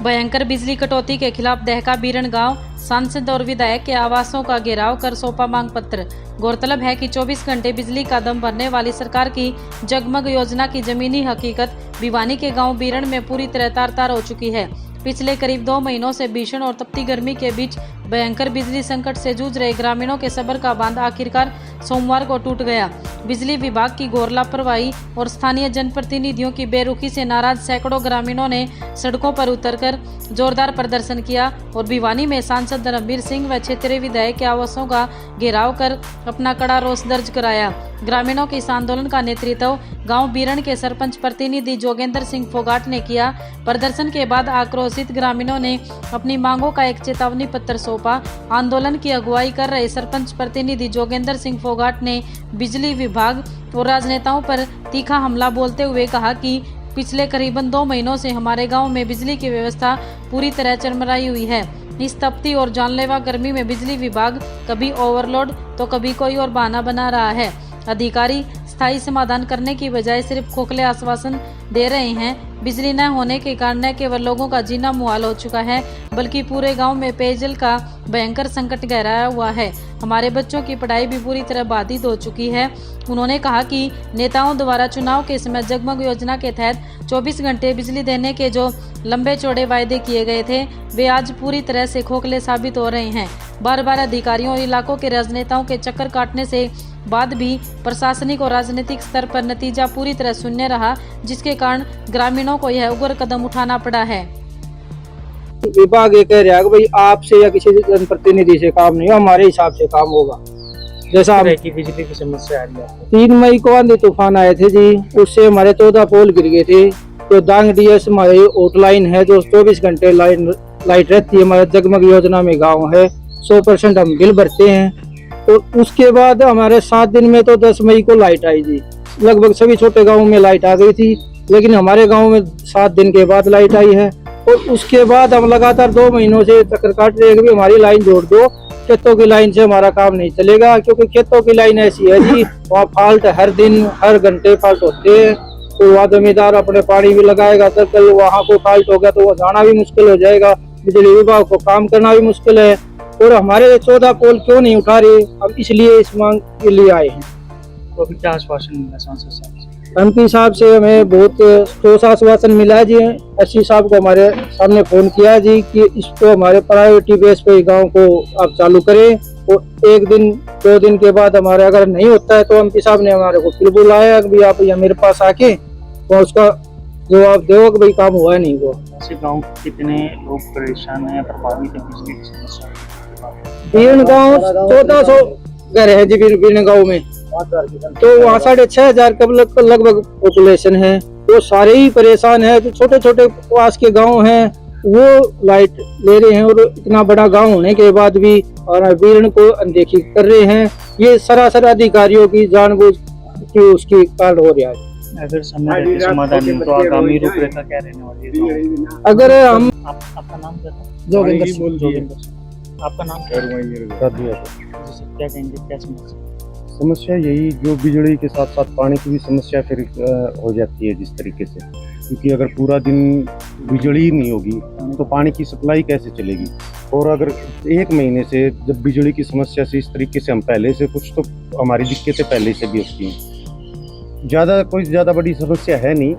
भयंकर बिजली कटौती के खिलाफ दहका बीरण गांव, सांसद और विधायक के आवासों का घेराव कर सौंपा मांग पत्र। गौरतलब है कि 24 घंटे बिजली का दम भरने वाली सरकार की जगमग योजना की जमीनी हकीकत भिवानी के गांव बीरण में पूरी तरह तार-तार हो चुकी है। पिछले करीब 2 महीनों से भीषण और तपती गर्मी के बीच भयंकर बिजली संकट से जूझ रहे ग्रामीणों के सब्र का बांध आखिरकार सोमवार को टूट गया। बिजली विभाग की घोर लापरवाही और स्थानीय जनप्रतिनिधियों की बेरुखी से नाराज सैकड़ों ग्रामीणों ने सड़कों पर उतरकर जोरदार प्रदर्शन किया और भिवानी में सांसद धर्मवीर सिंह व क्षेत्रीय विधायक के आवासों का घेराव कर अपना कड़ा रोष दर्ज कराया। ग्रामीणों के इस आंदोलन का नेतृत्व गांव बीरण के सरपंच प्रतिनिधि जोगेंद्र सिंह फोगाट ने किया। प्रदर्शन के बाद आक्रोशित ग्रामीणों ने अपनी मांगों का एक चेतावनी पत्र सौंपा। आंदोलन की अगुवाई कर रहे सरपंच प्रतिनिधि जोगेंद्र सिंह फोगाट ने बिजली विभाग और राजनेताओं पर तीखा हमला बोलते हुए कहा कि पिछले करीबन 2 महीनों से हमारे गांव में बिजली की व्यवस्था पूरी तरह चरमराई हुई है। इस तपती और जानलेवा गर्मी में बिजली विभाग कभी ओवरलोड तो कभी कोई और बहाना बना रहा है। अधिकारी स्थायी समाधान करने की बजाय सिर्फ खोखले आश्वासन दे रहे हैं। बिजली न होने के कारण न केवल लोगों का जीना मुहाल हो चुका है, बल्कि पूरे गांव में पेयजल का भयंकर संकट गहराया हुआ है। हमारे बच्चों की पढ़ाई भी पूरी तरह बाधित हो चुकी है। उन्होंने कहा कि नेताओं द्वारा चुनाव के समय जगमग योजना के तहत 24 घंटे बिजली देने के जो लंबे चौड़े वायदे किए गए थे, वे आज पूरी तरह से खोखले साबित हो रहे हैं। बार बार अधिकारियों और इलाकों के राजनेताओं के चक्कर काटने से बाद भी प्रशासनिक और राजनीतिक स्तर पर नतीजा पूरी तरह शून्य रहा, जिसके कारण ग्रामीणों को यह उग्र कदम उठाना पड़ा है। विभाग ये कह रहा है कि भाई आपसे या किसी जनप्रतिनिधि से काम नहीं, हमारे हिसाब से काम होगा। जैसा की बिजली की समस्या आ रही है। 3 मई को आंधी तूफान आए थे जी, उससे हमारे 14 पोल गिर गए थे। तो दांग डीएस हमारी हॉटलाइन है जो 24 घंटे लाइट रहती है। हमारे जगमग योजना में गाँव है, 100% हम बिल भरते हैं। तो उसके बाद हमारे 7 दिन में तो 10 मई को लाइट आई जी। लगभग सभी छोटे गाँव में लाइट आ गई थी, लेकिन हमारे गाँव में 7 दिन के बाद लाइट आई है। और उसके बाद हम लगातार 2 महीनों से चक्कर काट रहे हैं कि हमारी लाइन जोड़ दो, खेतों की लाइन से हमारा काम नहीं चलेगा। क्योंकि खेतों की लाइन ऐसी है जी, वहाँ फॉल्ट हर दिन हर घंटे फॉल्ट होते हैं। तो वहाँ जमींदार अपने पानी भी लगाएगा, तो कल वहाँ को फॉल्ट हो गया तो वो जाना भी मुश्किल हो जाएगा। बिजली विभाग को काम करना भी मुश्किल है। और हमारे 14 पोल क्यों नहीं उठा रहे, हम इसलिए इस मांग के लिए आए हैं। तो अभी क्या आश्वासन मिला सांसद साहब से? एमपी साहब से हमें बहुत ठोस आश्वासन मिला है जी। एससी साहब को हमारे सामने फोन किया जी कि इसको हमारे प्रायोरिटी बेस पे गांव को आप चालू करें। और 1 दिन 2 दिन के बाद हमारे अगर नहीं होता है तो एमपी साहब ने हमारे को फिर बुलाया कि आप यहाँ मेरे पास आके तो उसका जवाब दो कि भाई काम हुआ नहीं हुआ। ऐसे गाँव कितने लोग परेशान हैं, प्रभावित है बिजली की समस्या? बीरण गाँव 1400 घर है जी बीरण गाँव में। तो वहाँ 6500 का लगभग पॉपुलेशन है। वो सारे ही परेशान है। जो छोटे छोटे पास के गांव हैं वो लाइट ले रहे हैं, और इतना बड़ा गांव होने के बाद भी और बीरण को अनदेखी कर रहे हैं। ये सरासर अधिकारियों की जानबूझ की उसकी कारण हो रहा है। अगर समय समाधान नहीं तो आगामी रूपरेखा क्या रहने वाली है? अगर हम आपका नाम क्या था? जोगेंद्र। आपका नाम क्या कहेंगे, क्या समस्या यही जो बिजली के साथ साथ पानी की भी समस्या फिर हो जाती है जिस तरीके से। क्योंकि अगर पूरा दिन बिजली नहीं होगी तो पानी की सप्लाई कैसे चलेगी। और अगर 1 महीने से जब बिजली की समस्या से इस तरीके से हम पहले से कुछ तो हमारी दिक्कतें पहले से भी होती हैं। कोई ज़्यादा बड़ी समस्या है नहीं,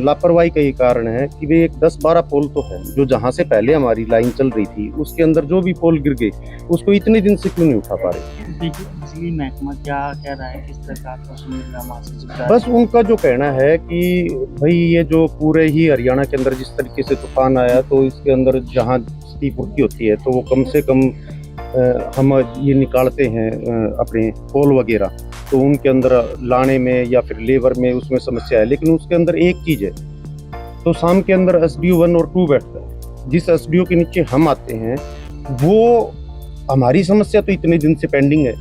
लापरवाही का ये कारण है कि वे एक 10-12 पोल तो है जो जहाँ से पहले हमारी लाइन चल रही थी उसके अंदर जो भी पोल गिर गए उसको इतने दिन से क्यों नहीं उठा पा रहे। बिजली महकमा क्या कह रहा है, किस प्रकार का सुनिश्चित? बस उनका जो कहना है कि भाई ये जो पूरे ही हरियाणा के अंदर जिस तरीके से तूफान आया तो इसके अंदर जहाँ क्षतिपूर्ति होती है तो वो कम से कम हम ये निकालते हैं अपने पोल वगैरह, तो उनके अंदर लाने में या फिर लेबर में उसमें समस्या है। लेकिन उसके अंदर एक चीज़ है, तो शाम के अंदर SDO 1 और 2 बैठता है। जिस SDO के नीचे हम आते हैं वो हमारी समस्या तो इतने दिन से पेंडिंग है,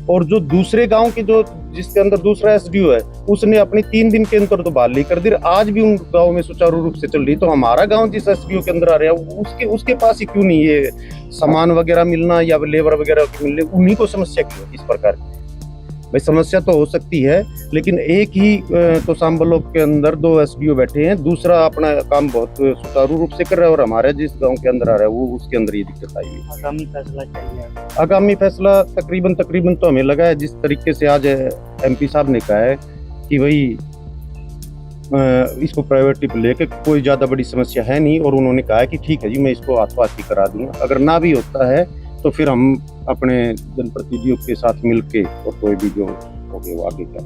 और जो दूसरे गांव के जो जिसके अंदर दूसरा SDO है उसने अपनी 3 दिन के अंदर तो बहाली कर दी, आज भी उन गाँव में सुचारू रूप से चल रही। तो हमारा गाँव जिस SDO के अंदर आ रहा है उसके पास ही क्यों नहीं ये सामान वगैरह मिलना या लेबर वगैरह मिलने, उन्हीं को समस्या क्यों इस प्रकार की। भाई समस्या तो हो सकती है, लेकिन एक ही तोशाम ब्लॉक के अंदर 2 SDO बैठे हैं, दूसरा अपना काम बहुत सुचारू रूप से कर रहा है और हमारे जिस गांव के अंदर आ रहा है वो उसके अंदर ये दिक्कत आई हुई है। आगामी फैसला चाहिए। आगामी फैसला तकरीबन तो हमें लगा है, जिस तरीके से आज MP साहब ने कहा है कि भाई इसको प्रायोरिटी पे लेके कोई ज़्यादा बड़ी समस्या है नहीं, और उन्होंने कहा है कि ठीक है जी मैं इसको आश्वासन करा दूंगा, अगर ना भी होता है तो फिर हम अपने जनप्रतिनिधियों के साथ मिलके और कोई भी जो हो गया वो आगे क्या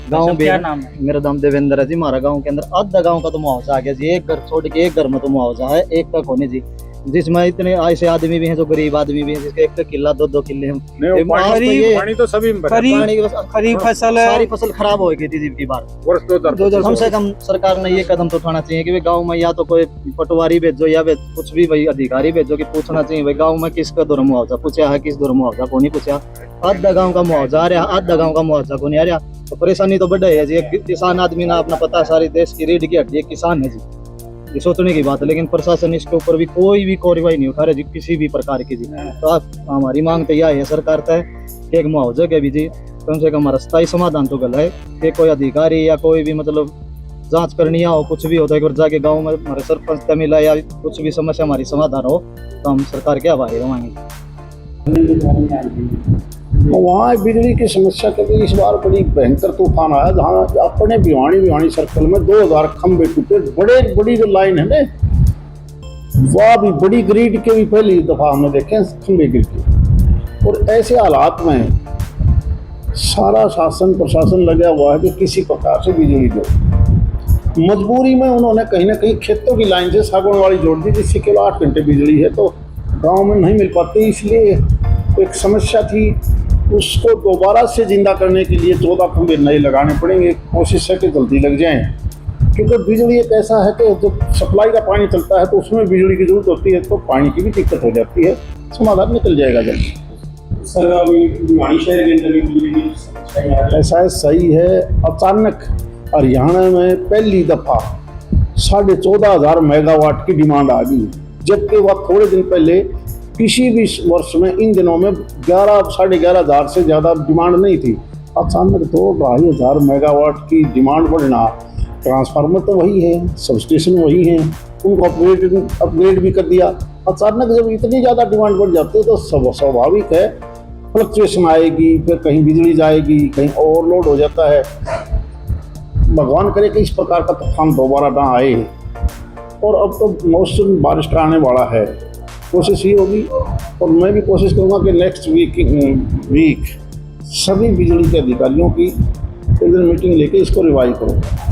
गाँव क्या नाम है? मेरा नाम देवेंद्र है जी। हमारा गांव के अंदर आधा गांव का तो मुआवजा आ गया जी। एक घर छोड़ के एक घर में तो मुआवजा है, एक का कोने जी, जिसमें इतने ऐसे आदमी भी हैं जो गरीब आदमी भी हैं जिसके 1 किला 2-2 किले हैं। पानी तो सभी में खरीफ फसल सारी फसल खराब हो गई थी जी की बार। कम से कम सरकार ने ये कदम तो उठाना चाहिए कि भाई गांव में या तो कोई पटवारी भेजो या कुछ भी भाई अधिकारी भेजो कि पूछना चाहिए भाई गांव में किसका दौर मुआवजा पूछा है, किस दौर मुआवजा को नहीं पूछा। आधा गाँव का मुआवजा आ रहा, आधा गाँव का मुआवजा को नहीं आ रहा, तो परेशानी तो बढ़ है जी। एक किसान आदमी ना अपना पता, सारी देश की रीढ़ की हड्डी किसान है जी, ये सोचने की बात है। लेकिन प्रशासन इसके ऊपर भी कोई भी कार्रवाई नहीं उठा रहे जी, किसी भी प्रकार की जी। तो आप हमारी मांग तो यह है सरकार से कि एक मुआवजे के भी जी कम से कम हमारा स्थायी समाधान तो गला है कि कोई अधिकारी या कोई भी मतलब जांच करनी हो, कुछ भी होता है, एक बार जाके गाँव में हमारे सरपंच से मिला या कुछ भी समस्या हमारी समाधान हो तो हम सरकार के आभारी रहेंगे। वहाँ बिजली की समस्या के लिए इस बार बड़ी भयंकर तूफान आया, जहाँ अपने भिवानी सर्कल में 2000 खंभे टूटे। बड़ी जो लाइन है ना, वह भी बड़ी ग्रिड के भी पहली दफा हमने देखे खंभे गिर के। और ऐसे हालात में सारा शासन प्रशासन लगा हुआ है कि किसी प्रकार से बिजली दो। मजबूरी में उन्होंने कहीं ना कहीं खेतों की लाइन से सागौन वाली जोड़ दी, जिससे केवल 8 घंटे बिजली है तो गाँव में नहीं मिल पाती। इसलिए एक समस्या थी, उसको दोबारा से जिंदा करने के लिए 14 खंभे नए लगाने पड़ेंगे। कोशिश है कि जल्दी लग जाएं, क्योंकि बिजली एक ऐसा है कि जब सप्लाई का पानी चलता है तो उसमें बिजली की जरूरत होती है, तो पानी की भी दिक्कत हो जाती है। समाधान निकल जाएगा जल्दी। ऐसा है, सही है। अचानक हरियाणा में पहली दफा 14,500 मेगावाट की डिमांड आ गई, जबकि वह थोड़े दिन पहले किसी भी वर्ष में इन दिनों में 11,500 से ज़्यादा डिमांड नहीं थी। अचानक 2,500 मेगावाट की डिमांड बढ़ना। ट्रांसफार्मर तो वही है, सबस्टेशन वही है, उनको अपग्रेड भी कर दिया। अचानक जब इतनी ज़्यादा डिमांड बढ़ जाती है तो स्वाभाविक है फ्लक्चुएशन आएगी, फिर कहीं बिजली जाएगी, कहीं ओवरलोड हो जाता है। भगवान करे कि इस प्रकार का तूफान दोबारा ना आए। और अब तो मौसम बारिश का आने वाला है, कोशिश ही होगी और मैं भी कोशिश करूंगा कि नेक्स्ट वीक सभी बिजली के अधिकारियों की एक दिन मीटिंग लेके इसको रिवाइव करूँगा।